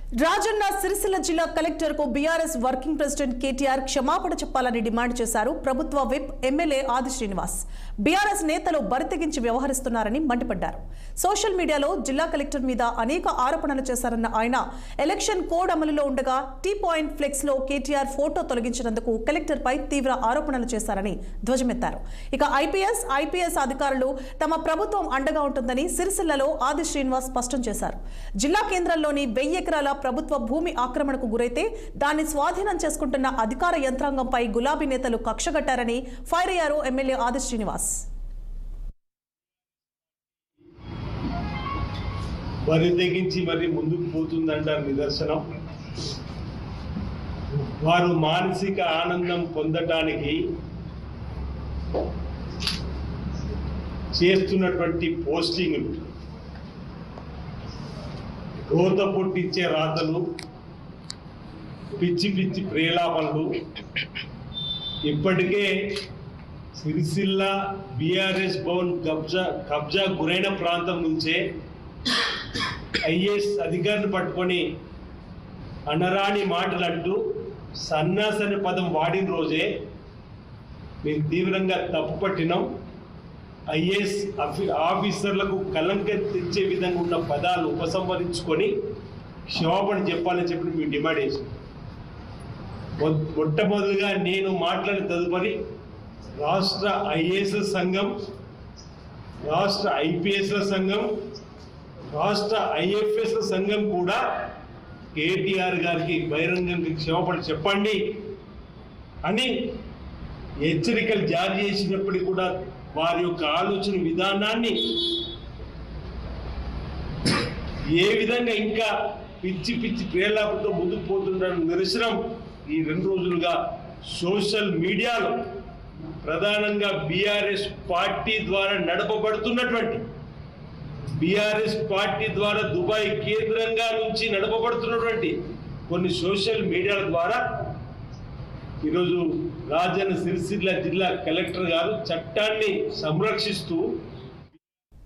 రాజన్న సిరిసిల్ల జిల్లా కలెక్టర్ కు BRS working president KTR క్షమాపణ చెప్పాలని డిమాండ్ చేశారు ప్రభుత్వ విప్ ఎమ్మెల్యే ఆది శ్రీనివాస్. బీఆర్ఎస్ నేతలు బరితెగించి వ్యవహరిస్తున్నారని మండిపడ్డారు. సోషల్ మీడియాలో జిల్లా కలెక్టర్ మీద అనేక ఆరోపణలు చేశారన్న ఆయన ఎలక్షన్ కోడ్ అమలులో ఉండగా టీ పాయింట్ ఫ్లెక్స్ లో కేటీఆర్ ఫోటో తొలగించినందుకు కలెక్టర్ పై తీవ్ర ఆరోపణలు చేశారని ధ్వజమెత్తారు. ఇక ఐపీఎస్ అధికారులు తమ ప్రభుత్వం అండగా ఉంటుందని సిరిసిల్లలో ఆది శ్రీనివాస్ స్పష్టం చేశారు. జిల్లా కేంద్రంలోని 1000 ఎకరాల ప్రభుత్వ భూమి ఆక్రమణకు గురైతే దాన్ని స్వాధీనం చేసుకుంటున్న అధికార యంత్రాంగంపై గులాబీ నేతలు కక్షగట్టారని ఫైర్ అయ్యారు ఎమ్మెల్యే ఆది శ్రీనివాస్. వరి తెగించి మరి ముందుకు పోతుందంటారు నిదర్శనం. వారు మానసిక ఆనందం పొందటానికి చేస్తున్నటువంటి పోస్టింగ్లు, రోత పుట్టించే రాతలు, పిచ్చి పిచ్చి ప్రేలాపనలు ఇప్పటికే సిరిసిల్ల బీఆర్ఎస్ భవన్ కబ్జా గురైన ప్రాంతం నుంచే ఐఏఎస్ అధికారిని పట్టుకొని అనరాని మాటలంటూ సన్నాసని పదం వాడిన రోజే మేము తీవ్రంగా తప్పుపట్టినాం. ఐఏఎస్ ఆఫీసర్లకు కలంకం తెచ్చే విధంగా ఉన్న పదాలు ఉపసంహరించుకొని క్షమాపణ చెప్పాలని చెప్పి మేము డిమాండ్ చేసాం. మొట్టమొదటిగా నేను మాట్లాడిన తదుపరి రాష్ట్ర ఐఏఎస్ సంఘం, రాష్ట్ర ఐపీఎస్ల సంఘం, రాష్ట్ర ఐఎఫ్ఎస్ల సంఘం కూడా కేటీఆర్ గారికి బహిరంగంగా క్షమాపణ చెప్పండి అని హెచ్చరికలు జారీ చేసినప్పటికీ కూడా వారి యొక్క ఆలోచన విధానాన్ని ఏ విధంగా ఇంకా పిచ్చి పిచ్చి ప్రేలాపతో ముందుకు పోతుండడం నిరసనం ఈ 2 రోజులుగా సోషల్ మీడియాలో ప్రధానంగా బీఆర్ఎస్ పార్టీ ద్వారా నడపబడుతున్నటువంటి, బీఆర్ఎస్ పార్టీ ద్వారా దుబాయ్ కేంద్రంగా నుంచి నడపబడుతున్నటువంటి కొన్ని సోషల్ మీడియాల ద్వారా ఈరోజు రాజన్న సిరిసిల్ల జిల్లా కలెక్టర్ గారు చట్టాన్ని సంరక్షిస్తూ